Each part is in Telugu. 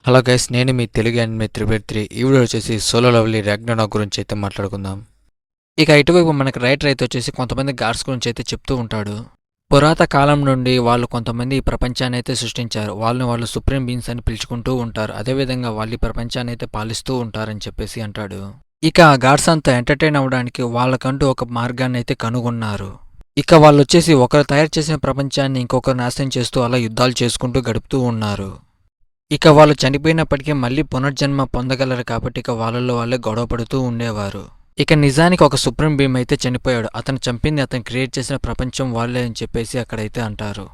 హలో గైస్, నేను మీ తెలుగు అండ్ మీ త్రిబెత్రి. ఈ వీడియో వచ్చేసి సోలో లవ్లీ రాగ్నరాక్ గురించి అయితే మాట్లాడుకుందాం. ఇక ఇటువైపు మనకి రైటర్ అయితే వచ్చేసి కొంతమంది గాడ్స్ గురించి అయితే చెప్తూ ఉంటాడు. పురాత కాలం నుండి వాళ్ళు కొంతమంది ఈ ప్రపంచాన్ని అయితే సృష్టించారు. వాళ్ళు సుప్రీం బీయింగ్స్ అని పిలుచుకుంటూ ఉంటారు. అదేవిధంగా వాళ్ళు ఈ ప్రపంచాన్ని అయితే పాలిస్తూ ఉంటారని చెప్పేసి అంటాడు. ఇక ఆ గాడ్స్ అంతా ఎంటర్టైన్ అవ్వడానికి వాళ్ళకంటూ ఒక మార్గాన్ని అయితే కనుగొన్నారు. ఇక వాళ్ళు వచ్చేసి ఒకరు తయారు చేసిన ప్రపంచాన్ని ఇంకొకరు నాశనం చేస్తూ అలా యుద్ధాలు చేసుకుంటూ గడుపుతూ ఉన్నారు. ఇక వాళ్ళు చనిపోయినప్పటికీ మళ్ళీ పునర్జన్మ పొందగలరు కాబట్టి ఇక వాళ్ళలో వాళ్ళే గొడవ పడుతూ ఉండేవారు. ఇక నిజానికి ఒక సుప్రీం బీమ్ అయితే చనిపోయాడు. అతను చంపింది అతను క్రియేట్ చేసిన ప్రపంచం వాళ్ళే అని చెప్పేసి అక్కడైతే అంటారు.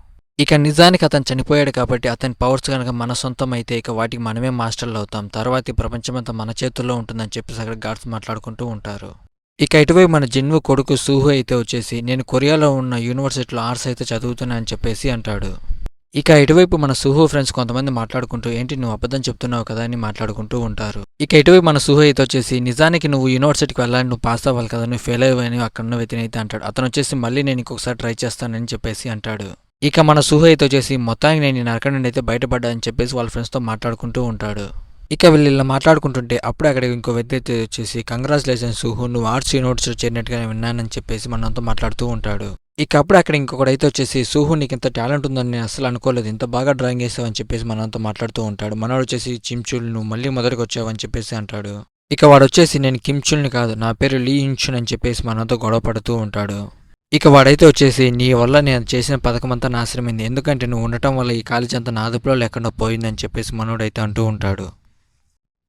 ఇక నిజానికి అతను చనిపోయాడు కాబట్టి అతని పవర్స్ కనుక మన సొంతం అయితే ఇక వాటికి మనమే మాస్టర్లు అవుతాం. తర్వాత ఈ ప్రపంచం అంతా మన చేతుల్లో ఉంటుందని చెప్పేసి అక్కడ గాడ్స్ మాట్లాడుకుంటూ ఉంటారు. ఇక ఇటువైపు మన జిన్వు కొడుకు సూహు అయితే వచ్చేసి నేను కొరియాలో ఉన్న యూనివర్సిటీలో ఆర్ట్స్ అయితే చదువుతున్నా అని చెప్పేసి అంటాడు. ఇక ఇటువైపు మన సుహు ఫ్రెండ్స్ కొంతమంది మాట్లాడుకుంటూ ఏంటి నువ్వు అబద్ధం చెప్తున్నావు కదా అని మాట్లాడుకుంటూ ఉంటారు. ఇక ఇటువైపు మన సుహు అయితే వచ్చేసి నిజానికి నువ్వు యూనివర్సిటీకి వెళ్ళాలి, నువ్వు పాస్ అవ్వాలి కదా, నువ్వు ఫెయిల్ అయ్యావని అక్కడ ఉన్న వ్యక్తిని అయితే అంటాడు. అతను వచ్చేసి మళ్ళీ నేను ఇంకొకసారి ట్రై చేస్తానని చెప్పేసి అంటాడు. ఇక మన సుహు అయితే వచ్చేసి మొత్తానికి నేను ఈ నరకం నుండి అయితే బయటపడ్డా అని చెప్పేసి వాళ్ళ ఫ్రెండ్స్తో మాట్లాడుకుంటూ ఉంటాడు. ఇక వీళ్ళు ఇలా మాట్లాడుకుంటుంటే అప్పుడే అక్కడ ఇంకో వ్యక్తి అయితే వచ్చేసి కంగ్రాచులేషన్స్ సుహు, నువ్వు ఆర్ట్స్ యూనివర్సిటీ చేరినట్టుగా విన్నానని చెప్పేసి మనతో మాట్లాడుతూ ఉంటాడు. ఇక అప్పుడు అక్కడ ఇంకొకడైతే వచ్చేసి సూహు నీకు ఇంత టాలెంట్ ఉందని నేను అసలు అనుకోలేదు, ఇంత బాగా డ్రాయింగ్ వేసావని చెప్పేసి మనతో మాట్లాడుతూ ఉంటాడు. మనవాడు వచ్చేసి చించుల్ నువ్వు మళ్ళీ మొదటికి వచ్చావని చెప్పేసి అంటాడు. ఇక వాడు వచ్చేసి నేను కిమ్చుల్ని కాదు, నా పేరు లీ ఇంచున్ అని చెప్పేసి మనతో గొడవ పడుతూ ఉంటాడు. ఇక వాడైతే వచ్చేసి నీ వల్ల నేను చేసిన పథకం అంతా నాశనమైంది, ఎందుకంటే నువ్వు ఉండటం వల్ల ఈ కాలేజీ అంతా నా అదుపులో లేకుండా పోయిందని చెప్పేసి మనోడైతే అంటూ ఉంటాడు.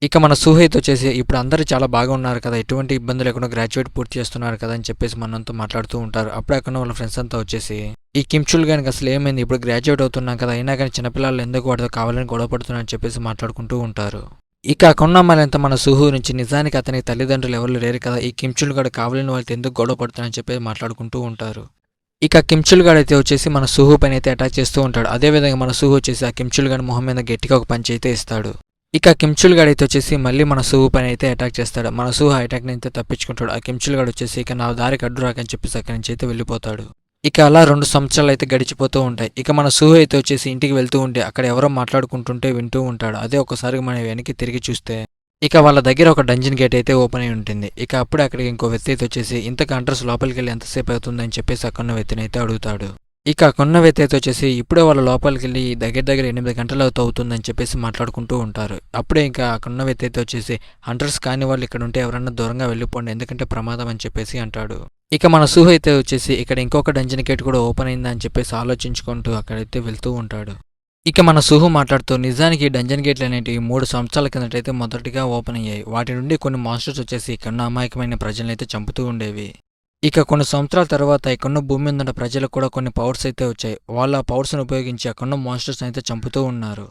ఇక మన సుహైత్ వచ్చేసి ఇప్పుడు అందరూ చాలా బాగా ఉన్నారు కదా, ఎటువంటి ఇబ్బంది లేకుండా గ్రాడ్యుయేట్ పూర్తి చేస్తున్నారు కదా అని చెప్పేసి మనంతా మాట్లాడుతూ ఉంటారు. అప్పుడే అక్కడ వాళ్ళ ఫ్రెండ్స్ అంతా వచ్చేసి ఈ కిమ్చుల్ గానికి అసలు ఏమైంది, ఇప్పుడు గ్రాడ్యుయేట్ అవుతున్నాం కదా, అయినా కానీ చిన్నపిల్లలు ఎందుకు వాడితో కావాలని గొడవ పడుతున్నారని చెప్పేసి మాట్లాడుకుంటూ ఉంటారు. ఇక అక్కడ మళ్ళీ మన సుహు నుంచి నిజానికి అతని తల్లిదండ్రులు ఎవరు లేరు కదా, ఈ కిమ్చుల్ గాడు కావాలని వాళ్ళతో ఎందుకు గొడవ పడుతున్నారని చెప్పేసి మాట్లాడుకుంటూ ఉంటారు. ఇక కిమ్చుల్ గాడు అయితే వచ్చేసి మన సుహు పైన అయితే అటాక్ చేస్తూ ఉంటాడు. అదేవిధంగా మన సుహు వచ్చేసి ఆ కిమ్చుల్ గాడి మొహం మీద గట్టిగా ఒక పంచి అయితే ఇస్తాడు. ఇక కిమ్చుల్ గాడు అయితే వచ్చేసి మళ్ళీ మన సుహు పైన అయితే అటాక్ చేస్తాడు. మన సుహు అటాక్ అయితే తప్పించుకుంటాడు. ఆ కిమ్చుల్ గాడు వచ్చేసి ఇక నా దారికి అడ్డు రాకని చెప్పేసి అక్కడి నుంచి అయితే వెళ్ళిపోతాడు. ఇక అలా 2 సంవత్సరాలు అయితే గడిచిపోతూ ఉంటాయి. ఇక మన సుహు అయితే వచ్చేసి ఇంటికి వెళ్తూ ఉంటే అక్కడ ఎవరో మాట్లాడుకుంటుంటే వింటూ ఉంటాడు. అదే ఒకసారి మనం వెనక్కి తిరిగి చూస్తే ఇక వాళ్ళ దగ్గర ఒక డంజన్ గేట్ అయితే ఓపెన్ అయి ఉంటుంది. ఇక అప్పుడే అక్కడికి ఇంకో వ్యక్తి అయితే వచ్చేసి ఇంతకు అంటర్స్ లోపలికి వెళ్ళి ఎంతసేపు అవుతుందని చెప్పేసి అక్కడున్న వ్యక్తిని అయితే అడుగుతాడు. ఇక కొన్న వ్యక్తి అయితే వచ్చేసి ఇప్పుడే వాళ్ళ లోపలికి వెళ్ళి దగ్గర 8 గంటలు అవుతుందని చెప్పేసి మాట్లాడుకుంటూ ఉంటారు. అప్పుడే ఇంకా అక్కడున్న వ్యక్తి అయితే వచ్చేసి హంటర్స్ కాని వాళ్ళు ఇక్కడ ఉంటే ఎవరన్నా దూరంగా వెళ్ళిపోండి, ఎందుకంటే ప్రమాదం అని చెప్పేసి అంటాడు. ఇక మన సుహు అయితే వచ్చేసి ఇక్కడ ఇంకొక డంజన్ గేట్ కూడా ఓపెన్ అయిందా అని చెప్పేసి ఆలోచించుకుంటూ అక్కడైతే వెళ్తూ ఉంటాడు. ఇక మన సుహు మాట్లాడుతూ నిజానికి ఈ డంజన్ గేట్లు అనేటివి 3 సంవత్సరాల కిందటైతే మొదటిగా ఓపెన్ అయ్యాయి. వాటి నుండి కొన్ని మాన్స్టర్స్ వచ్చేసి ఇక్కడ అమాయకమైన ప్రజలను అయితే చంపుతూ ఉండేవి. ఇక కొన్ని సంవత్సరాల తర్వాత ఇక్కడున్న భూమి మీద ఉన్న ప్రజలకు కూడా కొన్ని పవర్స్ అయితే వచ్చాయి. వాళ్ళు ఆ పవర్స్ని ఉపయోగించి అక్కడున్న మాన్స్టర్స్ అయితే చంపుతూ ఉన్నారు.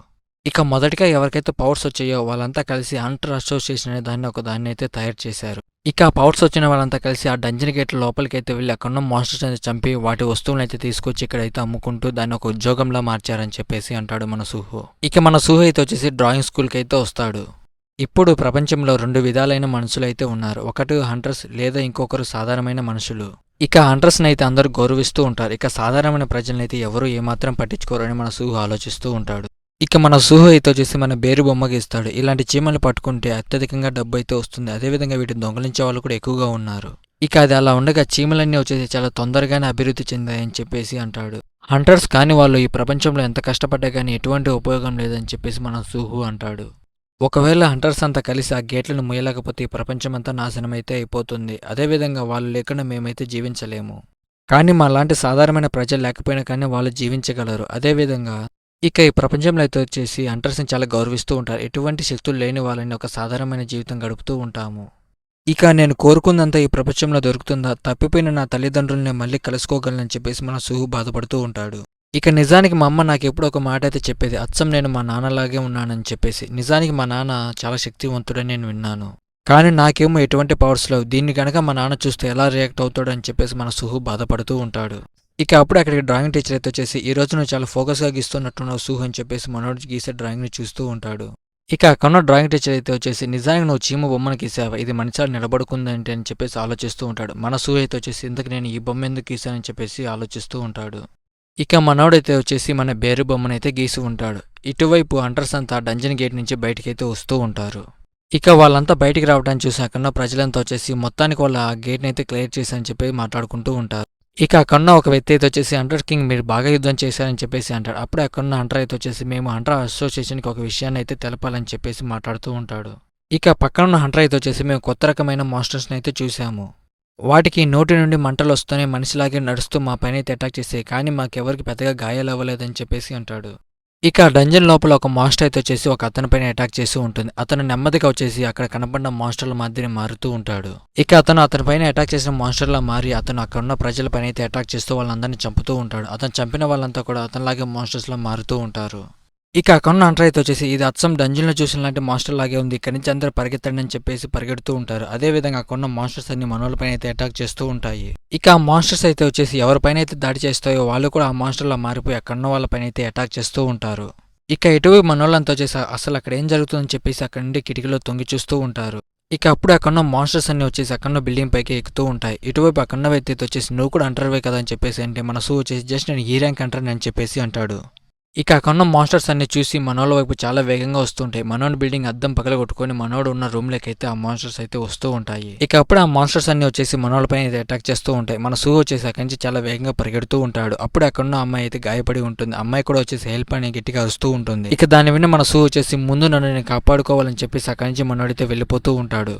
ఇక మొదటిగా ఎవరికైతే పవర్స్ వచ్చాయో వాళ్ళంతా కలిసి హంటర్ అసోసియేషన్ అనే దాన్ని అయితే తయారు చేశారు. ఇక ఆ పవర్స్ వచ్చిన వాళ్ళంతా కలిసి ఆ డంజన్ గేట్ల లోపలికి అయితే వెళ్ళి అక్కడున్న మాన్స్టర్స్ అయితే చంపి వాటి వస్తువులను అయితే తీసుకొచ్చి ఇక్కడైతే అమ్ముకుంటూ దాన్ని ఒక ఉద్యోగంలా మార్చారని చెప్పేసి అంటాడు మన సుహు. ఇక మన సుహు అయితే వచ్చేసి డ్రాయింగ్ స్కూల్కి అయితే వస్తాడు. ఇప్పుడు ప్రపంచంలో 2 విధాలైన మనుషులు అయితే ఉన్నారు. ఒకటి హంటర్స్ లేదా ఇంకొకరు సాధారణమైన మనుషులు. ఇక హంటర్స్ని అయితే అందరూ గౌరవిస్తూ ఉంటారు. ఇక సాధారణమైన ప్రజలనైతే ఎవరు ఏమాత్రం పట్టించుకోరని మన సుహు ఆలోచిస్తూ ఉంటాడు. ఇక మన సుహు అయితే వచ్చేసి మన బేరు బొమ్మకి ఇస్తాడు. ఇలాంటి చీమలు పట్టుకుంటే అత్యధికంగా డబ్బు అయితే వస్తుంది. అదేవిధంగా వీటిని దొంగలించే వాళ్ళు కూడా ఎక్కువగా ఉన్నారు. ఇక అది అలా ఉండగా చీమలన్నీ వచ్చేసి చాలా తొందరగానే అభివృద్ధి చెందాయని చెప్పేసి అంటాడు. హంటర్స్ కాని వాళ్ళు ఈ ప్రపంచంలో ఎంత కష్టపడ్డా కానీ ఎటువంటి ఉపయోగం లేదని చెప్పేసి మన సుహు అంటాడు. ఒకవేళ హంటర్స్ అంతా కలిసి ఆ గేట్లను మూయలేకపోతే ఈ ప్రపంచమంతా నాశనమైతే అయిపోతుంది. అదేవిధంగా వాళ్ళు లేకుండా మేమైతే జీవించలేము. కానీ మా లాంటి సాధారణమైన ప్రజలు లేకపోయినా కానీ వాళ్ళు జీవించగలరు. అదేవిధంగా ఇక ఈ ప్రపంచంలో అయితే వచ్చేసి హంటర్స్ని చాలా గౌరవిస్తూ ఉంటారు. ఎటువంటి శక్తులు లేని వాళ్ళని ఒక సాధారణమైన జీవితం గడుపుతూ ఉంటాము. ఇక నేను కోరుకుందంతా ఈ ప్రపంచంలో దొరుకుతుందా, తప్పిపోయిన నా తల్లిదండ్రుల్ని మళ్ళీ కలుసుకోగలనని చెప్పేసి మన సుహు బాధపడుతూ ఉంటాడు. ఇక నిజానికి మా అమ్మ నాకు ఎప్పుడు ఒక మాట అయితే చెప్పేది, అచ్చం నేను మా నాన్నలాగే ఉన్నానని చెప్పేసి. నిజానికి మా నాన్న చాలా శక్తివంతుడని నేను విన్నాను, కానీ నాకేమో ఎటువంటి పవర్స్ లేవు. దీన్ని కనుక మా నాన్న చూస్తే ఎలా రియాక్ట్ అవుతాడని చెప్పేసి మన సుహు బాధపడుతూ ఉంటాడు. ఇక అప్పుడు అక్కడికి డ్రాయింగ్ టీచర్ అయితే వచ్చేసి ఈ రోజు నువ్వు చాలా ఫోకస్గా గీస్తున్నట్టున్నావు సుహు అని చెప్పేసి మనోడు గీసే డ్రాయింగ్ని చూస్తూ ఉంటాడు. ఇక అక్కడ డ్రాయింగ్ టీచర్ అయితే వచ్చేసి నిజానికి నువ్వు చీమ బొమ్మను గీసావా, ఇది మనిషాలు నిలబడుకుందంటే అని చెప్పేసి ఆలోచిస్తూ ఉంటాడు. మన సుహు అయితే వచ్చేసి ఇంతకు నేను ఈ బొమ్మ ఎందుకు గీసానని చెప్పేసి ఆలోచిస్తూ ఉంటాడు. ఇక మనోడైతే వచ్చేసి మన బేరు బొమ్మనైతే గీసి ఉంటాడు. ఇటువైపు హంటర్స్ అంతా డంజన్ గేట్ నుంచి బయటికైతే వస్తూ ఉంటారు. ఇక వాళ్ళంతా బయటికి రావడానికి చూసి అక్కడున్న ప్రజలంతా వచ్చేసి మొత్తానికి వాళ్ళ ఆ గేట్ని అయితే క్లియర్ చేశారని చెప్పి మాట్లాడుకుంటూ ఉంటారు. ఇక అక్కడున్న ఒక వ్యక్తి అయితే వచ్చేసి హంటర్ కింగ్ మీరు బాగా యుద్ధం చేశారని చెప్పేసి అంటాడు. అప్పుడే అక్కడున్న హంటర్ అయితే వచ్చేసి మేము హంటర్ అసోసియేషన్కి ఒక విషయాన్ని అయితే తెలపాలని చెప్పేసి మాట్లాడుతూ ఉంటాడు. ఇక పక్కనున్న హంటర్ అయితే వచ్చేసి మేము కొత్త రకమైన మాన్స్టర్స్ని అయితే చూసాము. వాటికి నోటి నుండి మంటలు వస్తూనే మనిషిలాగే నడుస్తూ మా పైన అయితే అటాక్ చేసాయి, కానీ మాకెవరికి పెద్దగా గాయాలు అవ్వలేదని చెప్పేసి అంటాడు. ఇక డంజన్ లోపల ఒక మాన్స్టర్ అయితే వచ్చేసి ఒక అతని పైన అటాక్ చేస్తూ ఉంటుంది. అతను నెమ్మదిగా వచ్చేసి అక్కడ కనపడిన మాన్స్టర్ల మధ్యని మారుతూ ఉంటాడు. ఇక అతని పైన అటాక్ చేసిన మాన్స్టర్లా మారి అతను అక్కడ ఉన్న ప్రజల పైన అయితే అటాక్ చేస్తూ వాళ్ళందరినీ చంపుతూ ఉంటాడు. అతను చంపిన వాళ్ళంతా కూడా అతనిలాగే మాన్స్టర్స్ లా మారుతూ ఉంటారు. ఇక అక్కడ హంటర్ అయితే వచ్చేసి ఇది అచ్చం డంజన్లో చూసిన లాంటి మాన్స్టర్ లాగే ఉంది, ఇక్కడి నుంచి అందరూ పరిగెత్తండి అని చెప్పేసి పరిగెడుతూ ఉంటారు. అదేవిధంగా అక్కడ మాన్స్టర్స్ అన్ని మనోళ్ళపైన అయితే అటాక్ చేస్తూ ఉంటాయి. ఇక ఆ మాన్స్టర్స్ అయితే వచ్చేసి ఎవరిపైన అయితే దాడి చేస్తాయో వాళ్ళు కూడా ఆ మాన్స్టర్లా మారిపోయి అక్కడున్న వాళ్ళపైన అయితే అటాక్ చేస్తూ ఉంటారు. ఇక ఇటువైపు మనోళ్ళంతా వచ్చేసి అసలు అక్కడ ఏం జరుగుతుందని చెప్పేసి అక్కడ నుండి కిటికీలో తొంగి చూస్తూ ఉంటారు. ఇక అప్పుడు అక్కడున్న మాన్స్టర్స్ అన్ని వచ్చేసి అక్కడున్న బిల్డింగ్ పైకి ఎక్కుతూ ఉంటాయి. ఇటువైపు అక్కడున్న వ్యక్తి అయితే వచ్చేసి నువ్వు కూడా అంటర్వే కదా అని చెప్పేసి అంటే మన సూ వచ్చేసి జస్ట్ నేను ఈ ర్యాంక్ అంటారని అని చెప్పేసి అంటాడు. ఇక అక్కడున్న మాన్స్టర్స్ అన్ని చూసి మనోళ్ళ వైపు చాలా వేగంగా వస్తుంటాయి. మనోడి బిల్డింగ్ అద్దం పగలగొట్టుకొని మనోడు ఉన్న రూమ్ లోకి అయితే ఆ మాన్స్టర్స్ అయితే వస్తూ ఉంటాయి. ఇక అప్పుడు ఆ మాన్స్టర్స్ అన్ని వచ్చేసి మనోళ్ళ పైన అటాక్ చేస్తూ ఉంటాయి. మన సూ వచ్చేసి అక్కడి నుంచి చాలా వేగంగా పరిగెడుతూ ఉంటాడు. అప్పుడు అక్కడున్న అమ్మాయి అయితే గాయపడి ఉంటుంది. అమ్మాయి కూడా వచ్చేసి హెల్ప్ అని గట్టిగా అరుస్తూ ఉంటుంది. ఇక దాన్ని విని మన సూ వచ్చేసి ముందు నన్ను నేను కాపాడుకోవాలని చెప్పేసి అక్కడి నుంచి మనోడైతే వెళ్ళిపోతూ ఉంటాడు.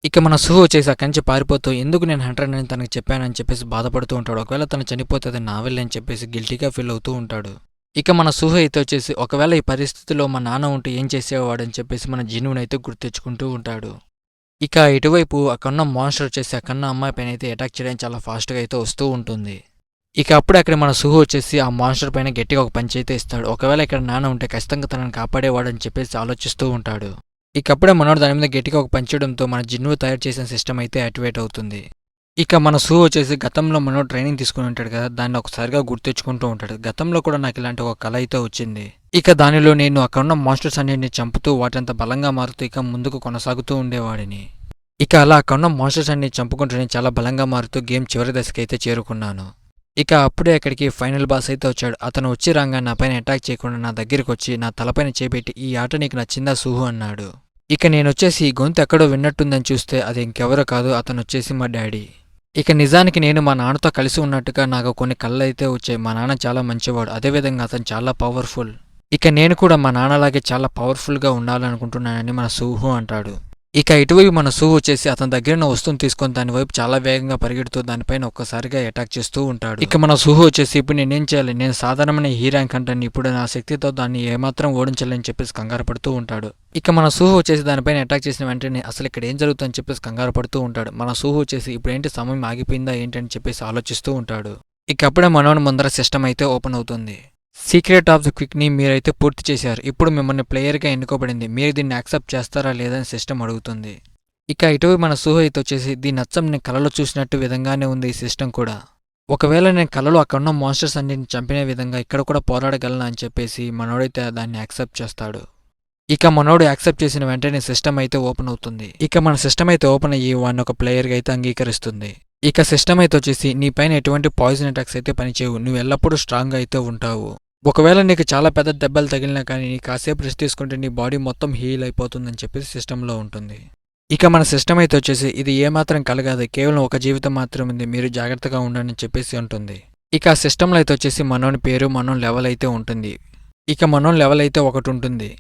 ఇక మన సూ వచ్చేసి అక్కడి నుంచి పారిపోతూ ఎందుకు నేను హంటర్ అని తనకు చెప్పానని చెప్పేసి బాధపడుతూ ఉంటాడు. ఒకవేళ తను చనిపోతుంది నా వల్లే అని చెప్పేసి గిల్టీగా ఫీల్ అవుతూ ఉంటాడు. ఇక మన సూహ అయితే వచ్చేసి ఒకవేళ ఈ పరిస్థితిలో మా నాన్న ఉంటే ఏం చేసేవాడని చెప్పేసి మన జిన్నుని అయితే గుర్తెచ్చుకుంటూ ఉంటాడు. ఇక ఇటువైపు అక్కడున్న మాన్స్టర్ వచ్చేసి అక్కడున్న అమ్మాయి పైన అయితే అటాక్ చేయడానికి చాలా ఫాస్ట్గా అయితే వస్తూ ఉంటుంది. ఇక అప్పుడు అక్కడ మన సూహ వచ్చేసి ఆ మాన్స్టర్ పైన గట్టిగా ఒక పంచ్ అయితే ఇస్తాడు. ఒకవేళ ఇక్కడ నాన్న ఉంటే ఖచ్చితంగా తనని కాపాడేవాడని చెప్పేసి ఆలోచిస్తూ ఉంటాడు. ఇక అప్పుడే మనోడు దాని మీద గట్టిగా ఒక పంచడంతో మన జిన్ను తయారు చేసిన సిస్టమ్ అయితే యాక్టివేట్ అవుతుంది. ఇక మన సూ వచ్చేసి గతంలో మనం ట్రైనింగ్ తీసుకుని ఉంటాడు కదా, దాన్ని ఒకసారిగా గుర్తెచ్చుకుంటూ ఉంటాడు. గతంలో కూడా నాకు ఇలాంటి ఒక కళ అయితే వచ్చింది. ఇక దానిలో నేను అక్కడున్న మాన్స్టర్స్ అన్నిటిని చంపుతూ వాటంత బలంగా మారుతూ ఇక ముందుకు కొనసాగుతూ ఉండేవాడిని. ఇక అలా అక్కడున్న మాన్స్టర్స్ అన్ని చంపుకుంటూ నేను చాలా బలంగా మారుతూ గేమ్ చివరి దశకి అయితే చేరుకున్నాను. ఇక అప్పుడే అక్కడికి ఫైనల్ బాస్ అయితే వచ్చాడు. అతను వచ్చి రాగా నా పైన అటాక్ చేయకుండా నా దగ్గరికి వచ్చి నా తలపైన చేపెట్టి ఈ ఆట నీకు నచ్చిందా సూహు అన్నాడు. ఇక నేను వచ్చేసి ఈ గొంతు ఎక్కడో విన్నట్టుందని చూస్తే అది ఇంకెవరో కాదు, అతను వచ్చేసి మా డాడీ. ఇక నిజానికి నేను మా నాన్నతో కలిసి ఉన్నట్టుగా నాకు కొన్ని కళ్ళు అయితే వచ్చాయి. మా నాన్న చాలా మంచివాడు, అదేవిధంగా అతను చాలా పవర్ఫుల్. ఇక నేను కూడా మా నాన్నలాగే చాలా పవర్ఫుల్గా ఉండాలనుకుంటున్నానని మన సూహు అంటాడు. ఇక ఇటువైపు మన సూ వచ్చేసి అతని దగ్గర ఉన్న వస్తువుని తీసుకొని దాని వైపు చాలా వేగంగా పరిగెడుతూ దానిపైన ఒక్కసారిగా అటాక్ చేస్తూ ఉంటాడు. ఇక మన సూహు వచ్చేసి ఇప్పుడు నేనేం చేయాలి, నేను సాధారణమైన ఈ ర్యాంక్ అంటాను, ఇప్పుడు నా శక్తితో దాన్ని ఏమాత్రం ఓడించాలని చెప్పేసి కంగారు పడుతూ ఉంటాడు. ఇక మన సూహు వచ్చేసి దానిపైన అటాక్ చేసిన వెంటనే అసలు ఇక్కడ ఏం జరుగుతుందని చెప్పేసి కంగారు పడుతూ ఉంటాడు. మన సూహు వచ్చేసి ఇప్పుడు ఏంటి సమయం ఆగిపోయిందా ఏంటని చెప్పేసి ఆలోచిస్తూ ఉంటాడు. ఇక అప్పుడే మనోని ముందర సిస్టమ్ అయితే ఓపెన్ అవుతుంది. సీక్రెట్ ఆఫ్ ది క్విక్ని మీరైతే పూర్తి చేశారు, ఇప్పుడు మిమ్మల్ని ప్లేయర్గా ఎన్నుకోబడింది, మీరు దీన్ని యాక్సెప్ట్ చేస్తారా లేదని సిస్టమ్ అడుగుతుంది. ఇక ఇటు మన సూహ అయితే వచ్చేసి దీని అచ్చం నేను కలలో చూసినట్టు విధంగానే ఉంది ఈ సిస్టమ్ కూడా. ఒకవేళ నేను కలలో అక్కడున్న మాన్స్టర్స్ అన్నింటిని చంపిన విధంగా ఇక్కడ కూడా పోరాడగలను అని చెప్పేసి మనోడైతే దాన్ని యాక్సెప్ట్ చేస్తాడు. ఇక మనోడు యాక్సెప్ట్ చేసిన వెంటనే సిస్టమ్ అయితే ఓపెన్ అవుతుంది. ఇక మన సిస్టమ్ అయితే ఓపెన్ అయ్యి వాడిని ఒక ప్లేయర్గా అయితే అంగీకరిస్తుంది. ఇక సిస్టమ్ అయితే వచ్చేసి నీ పైన ఎటువంటి పాయిజన్ అటాక్స్ అయితే పనిచేయవు, నువ్వు ఎల్లప్పుడూ స్ట్రాంగ్ అయితే ఉంటావు. ఒకవేళ నీకు చాలా పెద్ద దెబ్బలు తగిలినా కానీ నీ కాసేపు రెస్ట్ తీసుకుంటే నీ బాడీ మొత్తం హీల్ అయిపోతుందని చెప్పేసి సిస్టంలో ఉంటుంది. ఇక మన సిస్టమ్ అయితే వచ్చేసి ఇది ఏమాత్రం కలగాదు, కేవలం ఒక జీవితం మాత్రం ఉంది, మీరు జాగ్రత్తగా ఉండండి అని చెప్పేసి ఉంటుంది. ఇక ఆ సిస్టంలో అయితే వచ్చేసి మనోని పేరు మనోన్ లెవెల్ అయితే ఉంటుంది. ఇక మనోన్ లెవెల్ అయితే ఒకటి ఉంటుంది.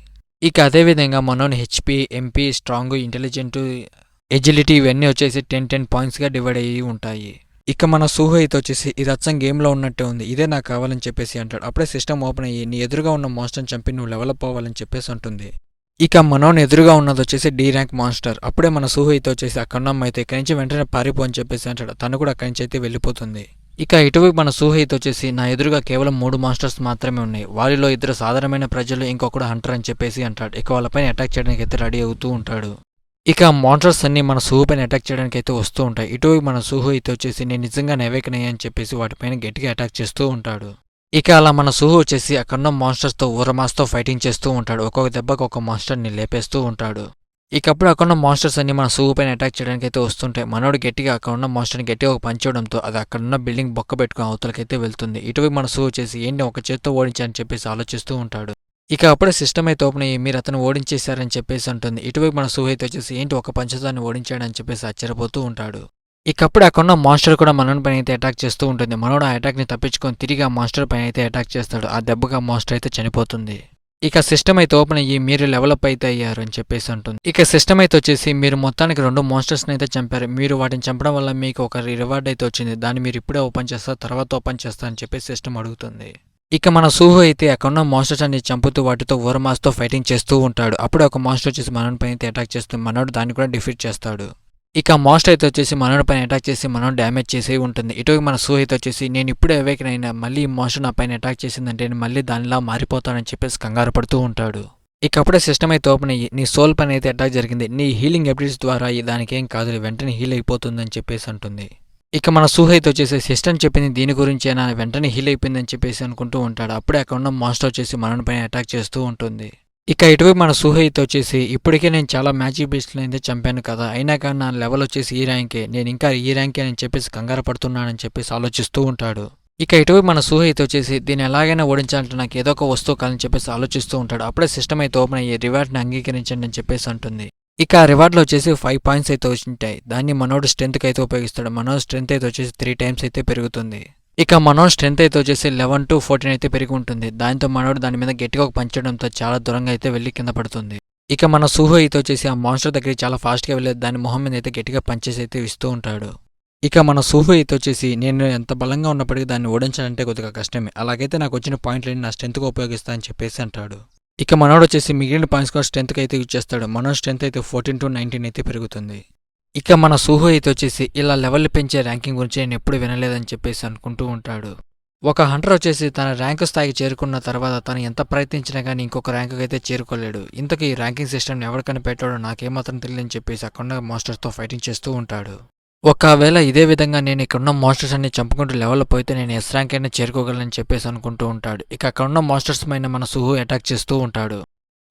ఇక అదేవిధంగా మనోని HP, MP, strong, intelligent, agility ఇవన్నీ వచ్చేసి 10 పాయింట్స్గా డివైడ్ అయ్యి ఉంటాయి. ఇక మన సూహ అయితే వచ్చేసి ఇది అచ్చం గేమ్లో ఉన్నట్టే ఉంది, ఇదే నాకు కావాలని చెప్పేసి అంటాడు. అప్పుడే సిస్టమ్ ఓపెన్ అయ్యి నీ ఎదురుగా ఉన్న మాన్స్టర్ని చంపి నువ్వు డెవలప్ అవ్వాలని చెప్పేసి ఉంటుంది. ఇక మనోని ఎదురుగా ఉన్నది వచ్చేసి డి ర్యాంక్ మాన్స్టర్. అప్పుడే మన సూహ అయితే వచ్చేసి అక్కడున్న అయితే ఇక్కడి నుంచి వెంటనే పారిపో అని చెప్పేసి అంటాడు. తను కూడా అక్కడి నుంచి అయితే వెళ్ళిపోతుంది. ఇక ఇటువైపు మన సూహ అయితే వచ్చేసి నా ఎదురుగా కేవలం 3 మాన్స్టర్స్ మాత్రమే ఉన్నాయి, వారిలో 2 సాధారణమైన ప్రజలు, ఇంకొకడు హంటర్ అని చెప్పేసి అంటాడు. ఇక వాళ్ళపైన అటాక్ చేయడానికి అయితే రెడీ అవుతూ ఉంటాడు. ఇక మాన్స్టర్స్ అన్ని మన సూహు పైన అటాక్ చేయడానికి అయితే వస్తూ ఉంటాయి. ఇటువైపు మన సూహు అయితే వచ్చేసి నేను నిజంగా అవేకన్ అయ్యా అని చెప్పేసి వాటిపైన గట్టిగా అటాక్ చేస్తూ ఉంటాడు. ఇక అలా మన సూహు వచ్చేసి అక్కడున్న మాన్స్టర్స్తో ఊరమాస్తో ఫైటింగ్ చేస్తూ ఉంటాడు. ఒక్కొక్క దెబ్బకు ఒక మాన్స్టర్ని లేపేస్తూ ఉంటాడు. ఇకప్పుడు అక్కడున్న మాన్స్టర్స్ అన్ని మన సుహు పైన అటాక్ చేయడానికి అయితే వస్తుంటాయి. మనోడు గట్టిగా అక్కడున్న మాన్స్టర్ని గట్టిగా ఒక పంచ్ చేయడంతో అది అక్కడున్న బిల్డింగ్ బొక్క పెట్టుకుని అవతలకైతే వెళ్తుంది. ఇటువైపు మన సుహు చేసి ఏంటి ఒక చేత్తో ఓడించాలని చెప్పేసి ఆలోచిస్తూ ఉంటాడు. ఇక అప్పుడే సిస్టమ్ అయితే ఓపెన్ అయ్యి మీరు అతను ఓడించేశారని చెప్పేసి అంటుంది. ఇటువైపు మన సుహు అయితే వచ్చేసి ఏంటి ఒక పంచదాన్ని ఓడించాడని చెప్పేసి ఆశ్చర్యపోతూ ఉంటాడు. ఇకప్పుడు అక్కడున్న మాన్స్టర్ కూడా మనోడి పైన అయితే అటాక్ చేస్తూ ఉంటుంది. మనోడు ఆ అటాక్ని తప్పించుకొని తిరిగి ఆ మాన్స్టర్ పైన అయితే అటాక్ చేస్తాడు. ఆ దెబ్బగా ఆ మాన్స్టర్ అయితే చనిపోతుంది. ఇక సిస్టమ్ అయితే ఓపెన్ అయ్యి మీరు లెవలప్ అయితే అయ్యారు అని చెప్పేసి అంటుంది. ఇక సిస్టమ్ అయితే వచ్చేసి మీరు మొత్తానికి 2 మాన్స్టర్స్ని అయితే చంపారు. మీరు వాటిని చంపడం వల్ల మీకు ఒక రివార్డ్ అయితే వచ్చింది. దాన్ని మీరు ఇప్పుడే ఓపెన్ చేస్తారు, తర్వాత ఓపెన్ చేస్తారు అని చెప్పేసి సిస్టమ్ అడుగుతుంది. ఇక మన సుహు అయితే అక్కడున్న మాన్స్టర్స్ అన్ని చంపుతూ వాటితో ఓరమాస్తో ఫైటింగ్ చేస్తూ ఉంటాడు. అప్పుడే ఒక మాన్స్టర్ వచ్చేసి మనోడి పైన అయితే అటాక్ చేస్తుంది. మనోడు దాన్ని కూడా డిఫీట్ చేస్తాడు. ఇక మాన్స్టర్ అయితే వచ్చేసి మనోడి పైన అటాక్ చేసి మనోడు డ్యామేజ్ చేసి ఉంటుంది. ఇటు మన సుహు అయితే వచ్చేసి నేను ఇప్పుడే అవేకన్ అయినా మళ్ళీ ఈ మాన్స్టర్ నా పైన అటాక్ చేసిందంటే నేను మళ్ళీ దానిలా మారిపోతానని చెప్పేసి కంగారు పడుతూ ఉంటాడు. ఇక అప్పుడే సిస్టమ్ అయితే ఓపెన్ అయ్యి నీ సోల్ పైన అయితే అటాక్ జరిగింది, నీ హీలింగ్ ఎబిలిటీస్ ద్వారా దానికి ఏం కాదు వెంటనే హీల్ అయిపోతుందని చెప్పేసి అంటుంది. ఇక మన సుహు అయితే వచ్చేసి సిస్టమ్ చెప్పింది దీని గురించేనా వెంటనే హీల్ అయిపోయిందని చెప్పేసి అనుకుంటూ ఉంటాడు. అప్పుడే అక్కడ ఉన్న మాన్స్టర్ వచ్చేసి మనోడి పైన అటాక్ చేస్తూ ఉంటుంది. ఇక ఇటువైపు మన సుహు అయితే వచ్చేసి ఇప్పటికే నేను చాలా మ్యాజిక్ బీస్ట్లను అయితే చంపాను కదా, అయినా కానీ నా లెవెల్ వచ్చేసి ఈ ర్యాంకే, నేను ఇంకా ఈ ర్యాంకే అని చెప్పేసి కంగారు పడుతున్నానని చెప్పేసి ఆలోచిస్తూ ఉంటాడు. ఇక ఇటువైపు మన సుహు అయితే వచ్చేసి దీన్ని ఎలాగైనా ఓడించాలంటే నాకు ఏదో ఒక వస్తువు కావాలని చెప్పేసి ఆలోచిస్తూ ఉంటాడు. అప్పుడే సిస్టమ్ అయితే ఓపెన్ అయ్యి రివార్డ్ని అంగీకరించండి అని చెప్పేసి అంటుంది. ఇక ఆ రివార్డ్లో వచ్చేసి 5 పాయింట్స్ అయితే వచ్చింటాయి. దాన్ని మనోడు స్ట్రెంత్కి అయితే ఉపయోగిస్తాడు. మనోడు స్ట్రెంత్ అయితే వచ్చేసి 3 టైమ్స్ అయితే పెరుగుతుంది. ఇక మనోడు స్ట్రెంత్ అయితే వచ్చేసి 11 to 14 అయితే పెరిగి ఉంటుంది. దాంతో మనోడు దాని మీద గట్టిగా ఒక పంచడంతో చాలా దూరంగా అయితే వెళ్ళి కింద పడుతుంది. ఇక మన సుహు అయితే వచ్చేసి ఆ మాన్స్టర్ దగ్గరికి చాలా ఫాస్ట్గా వెళ్ళి దాని మొహం మీద అయితే గట్టిగా పంచేసి అయితే ఇస్తూ ఉంటాడు. ఇక మన సుహు అయితే వచ్చేసి నేను ఎంత బలంగా ఉన్నప్పటికీ దాన్ని ఓడించాలంటే కొద్దిగా కష్టమే, అలాగైతే నాకు వచ్చిన పాయింట్లని నా స్ట్రెంత్కి ఉపయోగిస్తా అని చెప్పేసి అంటాడు. ఇక మనోడు వచ్చేసి మిగిలిన పాయింట్స్ కూడా స్ట్రెంత్కి అయితే యూజ్ చేస్తాడు. మనోడు స్ట్రెంత్ అయితే 14 to 19 అయితే పెరుగుతుంది. ఇక మన సుహు అయితే వచ్చేసి ఇలా లెవెల్ పెంచే ర్యాంకింగ్ గురించి నేను ఎప్పుడు వినలేదని చెప్పేసి అనుకుంటూ ఉంటాడు. ఒక హంటర్ వచ్చేసి తన ర్యాంకు స్థాయికి చేరుకున్న తర్వాత తను ఎంత ప్రయత్నించినా కానీ ఇంకొక ర్యాంకుకి అయితే చేరుకోలేడు. ఇంతకీ ఈ ర్యాంకింగ్ సిస్టమ్ని ఎవరు కనిపెట్టాడో నాకేమాత్రం తెలియదని చెప్పేసి అక్కడ మాస్టర్స్తో ఫైటింగ్ చేస్తూ ఉంటాడు. ఒకవేళ ఇదే విధంగా నేను ఇక్కడున్న మాస్టర్స్ అన్ని చంపుకుంటూ లెవెల్ పోతే నేను ఎస్ ర్యాంక్ అయినా చేరుకోగలని చెప్పేసి అనుకుంటూ ఉంటాడు. ఇక అక్కడున్న మాస్టర్స్ పైన మన సుహు అటాక్ చేస్తూ ఉంటాడు.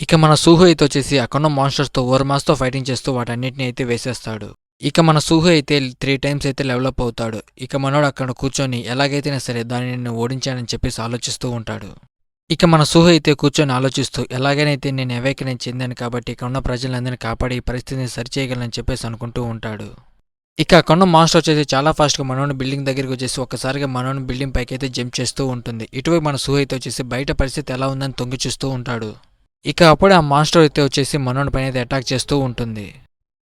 ఇక మన సుహు అయితే వచ్చేసి అక్కడున్న మాన్స్టర్స్తో ఓవర్మాస్తో ఫైటింగ్ చేస్తూ వాటన్నిటిని అయితే వేసేస్తాడు. ఇక మన సుహు అయితే 3 టైమ్స్ అయితే లెవలప్ అవుతాడు. ఇక మనోడు అక్కడ కూర్చొని ఎలాగైతేనే సరే దాన్ని నేను ఓడించానని చెప్పేసి ఆలోచిస్తూ ఉంటాడు. ఇక మన సుహు అయితే కూర్చొని ఆలోచిస్తూ ఎలాగైతే నేను అవేకన్ చెందాను కాబట్టి ఇక్కడ ఉన్న ప్రజలందరినీ కాపాడి ఈ పరిస్థితిని సరిచేయగలని చెప్పేసి అనుకుంటూ ఉంటాడు. ఇక అక్కడున్న మాన్స్టర్ వచ్చేసి చాలా ఫాస్ట్గా మనోని బిల్డింగ్ దగ్గరికి వచ్చేసి ఒక్కసారిగా మనోని బిల్డింగ్ పైకి అయితే జంప్ చేస్తూ ఉంటుంది. ఇటువైపు మన సుహు అయితే వచ్చేసి బయట పరిస్థితి ఎలా ఉందని తొంగి చూస్తూ ఉంటాడు. ఇక అప్పుడే ఆ మాన్స్టర్ అయితే వచ్చేసి మనోని పైన అయితే అటాక్ చేస్తూ ఉంటుంది.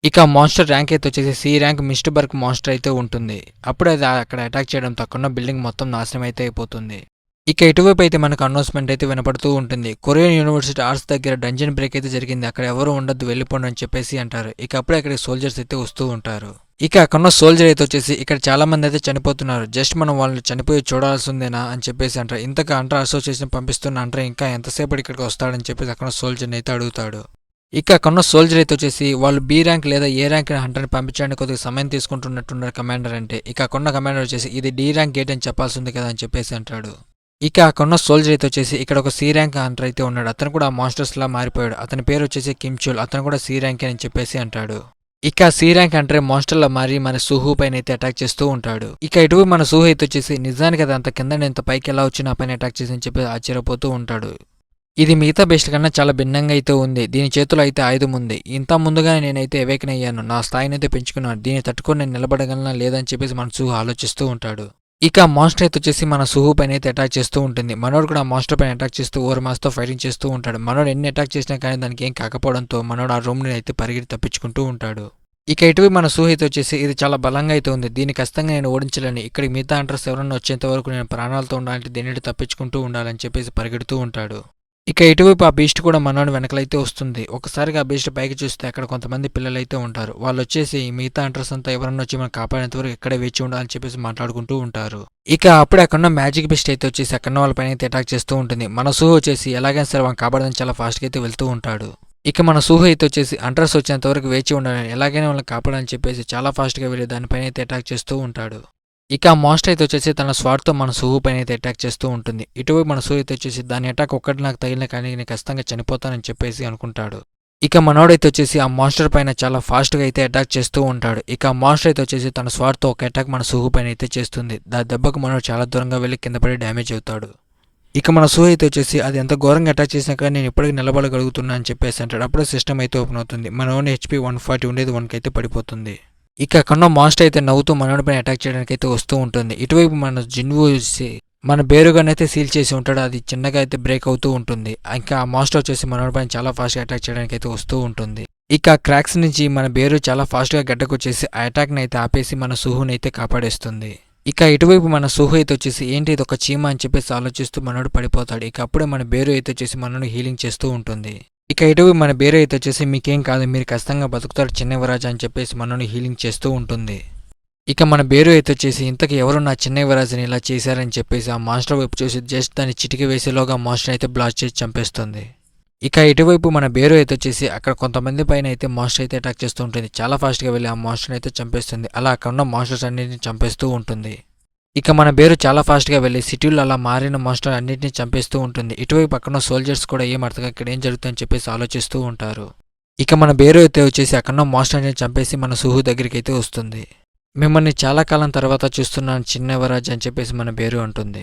ఇక మాన్స్టర్ ర్యాంక్ అయితే వచ్చేసి సి ర్యాంక్ మిస్టర్బర్గ్ మాన్స్టర్ అయితే ఉంటుంది. అప్పుడే అది అక్కడ అటాక్ చేయడంతో అక్కడున్న బిల్డింగ్ మొత్తం నాశనం అయితే అయిపోతుంది. ఇక ఇటువైపు అయితే మనకు అనౌన్స్మెంట్ అయితే వినపడుతూ ఉంటుంది. కొరియన్ యూనివర్సిటీ ఆర్ట్స్ దగ్గర డంజన్ బ్రేక్ అయితే జరిగింది, అక్కడ ఎవరు ఉండొద్దు వెళ్ళిపోండి అని చెప్పేసి అంటారు. ఇక అప్పుడే అక్కడ సోల్జర్స్ అయితే వస్తూ ఉంటారు. ఇక అక్కడున్న సోల్జర్ అయితే వచ్చేసి ఇక్కడ చాలా మంది అయితే చనిపోతున్నారు, జస్ట్ మనం వాళ్ళని చనిపోయి చూడాల్సిందేనా అని చెప్పేసి అంటారు. ఇంతగా అంటర్ అసోసియేషన్ పంపిస్తున్న అంటారు ఇంకా ఎంతసేపు ఇక్కడికి వస్తాడని చెప్పేసి అక్కడ సోల్జర్ని అయితే అడుగుతాడు. ఇక అక్కడున్న సోల్జర్ అయితే వచ్చేసి వాళ్ళు బి ర్యాంక్ లేదా ఏ ర్యాంక్ హంటర్ని పంపించడానికి కొద్దిగా సమయం తీసుకుంటున్నట్టున్నారు కమాండర్ అంటే. ఇక అక్కడున్న కమాండర్ వచ్చేసి ఇది డి ర్యాంక్ గేట్ అని చెప్పాల్సి ఉంది కదా అని చెప్పేసి అంటాడు. ఇక అక్కడున్న సోల్జర్ అయితే వచ్చేసి ఇక్కడ ఒక సి ర్యాంక్ హంటర్ అయితే ఉన్నాడు, అతను కూడా ఆ మాస్టర్స్ లా మారిపోయాడు, అతని పేరు వచ్చేసి కిమ్చూల్, అతను కూడా సి ర్యాంక్ అని చెప్పేసి అంటాడు. ఇక సి ర్యాంక్ అంటే మాస్టర్లా మారి మన సుహు పైన అయితే అటాక్ చేస్తూ ఉంటాడు. ఇక ఇటువైపు మన సుహు అయితే వచ్చేసి నిజానికి అది అంత కింద ఎంత పైకి ఎలా వచ్చి నా పైన అటాక్ చేసి అని చెప్పి ఆశ్చర్యపోతూ ఉంటాడు. ఇది మిగతా బెస్ట్ కన్నా చాలా భిన్నంగా అయితే ఉంది, దీని చేతిలో అయితే ఆయుధం ఉంది, ఇంత ముందుగానే నేనైతే అవేకన్ అయ్యాను, నా స్థాయిని అయితే పెంచుకున్నాను, దీన్ని తట్టుకొని నేను నిలబడగలనా లేదని చెప్పేసి మన సుహు ఆలోచిస్తూ ఉంటాడు. ఇక మాన్స్టర్ అయితే వచ్చేసి మన సుహు పైన అయితే అటాక్ చేస్తూ ఉంటుంది. మనోడు కూడా మాస్టర్ పైన అటాక్ చేస్తూ ఓవర్మాస్తో ఫైటింగ్ చేస్తూ ఉంటాడు. మనోడు ఎన్ని అటాక్ చేసినా కానీ దానికి ఏం కాకపోవడంతో మనోడు ఆ రూమ్ని అయితే పరిగెత్తి తప్పించుకుంటూ ఉంటాడు. ఇక ఇటువైపు మన సుహు అయితే వచ్చేసి ఇది చాలా బలంగా అయితే ఉంది, దీన్ని ఖచ్చితంగా నేను ఓడించాలని, ఇక్కడికి మిగతా అంటర్స్ ఎవరన్నా వచ్చేంత వరకు నేను ప్రాణాలతో ఉండాలంటే దీనిని తప్పించుకుంటూ ఉండాలని చెప్పేసి పరిగెడుతూ ఉంటాడు. ఇక ఇటువైపు ఆ బీస్ట్ కూడా మనోడు వెనకలైతే వస్తుంది. ఒకసారిగా ఆ బీస్ట్ పైకి చూస్తే అక్కడ కొంతమంది పిల్లలైతే ఉంటారు. వాళ్ళు వచ్చేసి మిగతా అంటర్స్ అంతా ఎవరన్నా వచ్చి మనం కాపాడేంత వరకు ఇక్కడే వేచి ఉండాలని చెప్పేసి మాట్లాడుకుంటూ ఉంటారు. ఇక అప్పుడే అక్కడ మ్యాజిక్ బీస్ట్ అయితే వచ్చేసి అక్కడ వాళ్ళ పైన అయితే అటాక్ చేస్తూ ఉంటుంది. మన సుహు వచ్చేసి ఎలాగైనా సరే వాళ్ళని కాపాడదని చాలా ఫాస్ట్గా అయితే వెళ్తూ ఉంటాడు. ఇక మన సుహు అయితే వచ్చేసి అంటర్స్ వచ్చేంత వరకు వేచి ఉండాలని, ఎలాగైనా వాళ్ళని కాపాడని చెప్పేసి చాలా ఫాస్ట్గా వెళ్ళి దానిపైన అయితే అటాక్ చేస్తూ ఉంటాడు. ఇక ఆ మాస్టర్ అయితే వచ్చేసి తన స్వార్థతో మన సుహు పైన అయితే అటాక్ చేస్తూ ఉంటుంది. ఇటువైపు మన సుహు అయితే వచ్చేసి దాని అటాక్ ఒక్కటి నాకు తగిలిన కానీ నేను ఖచ్చితంగా చనిపోతానని చెప్పేసి అనుకుంటాడు. ఇక మనోడైతే వచ్చేసి ఆ మాన్స్టర్ పైన చాలా ఫాస్ట్గా అయితే అటాక్ చేస్తూ ఉంటాడు. ఇక ఆ మాన్స్టర్ అయితే వచ్చేసి తన స్వార్తో ఒక అటాక్ మన సుహు పైన అయితే చేస్తుంది. దాని దెబ్బకు మనోడు చాలా దూరంగా వెళ్ళి కింద పడి డ్యామేజ్ అవుతాడు. ఇక మన సుహు అయితే వచ్చేసి అది ఎంత ఘోరంగా అటాక్ చేసినా కానీ నేను ఇప్పటికీ నిలబడగలుగుతున్నా అని చెప్పేసి అంటాడు. అప్పుడే సిస్టమ్ అయితే ఓపెన్ అవుతుంది. మనోని హెచ్పి 140 ఉండేది 1కి అయితే పడిపోతుంది. ఇక అక్కడ మాన్స్టర్ అయితే నవ్వుతూ మనోడి పైన అటాక్ చేయడానికి అయితే వస్తూ ఉంటుంది. ఇటువైపు మన జిన్వు మన బేరుగానైతే సీల్ చేసి ఉంటాడు. అది చిన్నగా అయితే బ్రేక్ అవుతూ ఉంటుంది. ఇంకా ఆ మాస్టర్ వచ్చేసి మనోడి పైన చాలా ఫాస్ట్గా అటాక్ చేయడానికి అయితే వస్తూ ఉంటుంది. ఇక క్రాక్స్ నుంచి మన బేరు చాలా ఫాస్ట్గా గడ్డకొచ్చేసి ఆ అటాక్ని అయితే ఆపేసి మన సుహుని అయితే కాపాడేస్తుంది. ఇక ఇటువైపు మన సుహు అయితే వచ్చేసి ఏంటి ఇది ఒక చీమ అని చెప్పేసి ఆలోచిస్తూ మనోడు పడిపోతాడు. ఇక అప్పుడే మన బేరు అయితే వచ్చేసి మనోడు హీలింగ్ చేస్తూ ఉంటుంది. ఇక ఇటువైపు మన బేరు అయితే వచ్చేసి మీకేం కాదు, మీరు ఖచ్చితంగా బతుకుతారు చిన్న యువరాజు అని చెప్పేసి మనోని హీలింగ్ చేస్తూ ఉంటుంది. ఇక మన బేరు అయితే వచ్చేసి ఇంతకు ఎవరు నా చిన్న యువరాజుని ఇలా చేశారని చెప్పేసి ఆ మాస్టర్ వైపు చూసి జస్ట్ దాన్ని చిటికి వేసేలోగా మాస్టర్ అయితే బ్లాస్ట్ చేసి చంపేస్తుంది. ఇక ఇటువైపు మన బేరు అయితే వచ్చేసి అక్కడ కొంతమంది పైన అయితే మాస్టర్ అయితే అటాక్ చేస్తూ ఉంటుంది. చాలా ఫాస్ట్గా వెళ్ళి ఆ మాస్టర్ని అయితే చంపేస్తుంది. అలా అక్కడ ఉన్న మాస్టర్స్ అన్నింటిని చంపేస్తూ ఉంటుంది. ఇక మన బేరు చాలా ఫాస్ట్గా వెళ్ళి సిటీలో అలా మారిన మాస్టర్ అన్నింటినీ చంపేస్తూ ఉంటుంది. ఇటువైపు పక్కన సోల్జర్స్ కూడా ఏం అర్థంగా ఇక్కడ ఏం జరుగుతుందని చెప్పేసి ఆలోచిస్తూ ఉంటారు. ఇక మన బేరు అయితే వచ్చేసి అక్కడ మాస్టర్ని చంపేసి మన సుహు దగ్గరికి అయితే వస్తుంది. మిమ్మల్ని చాలా కాలం తర్వాత చూస్తున్నాను చిన్న యువరాజు అని చెప్పేసి మన బేరు అంటుంది.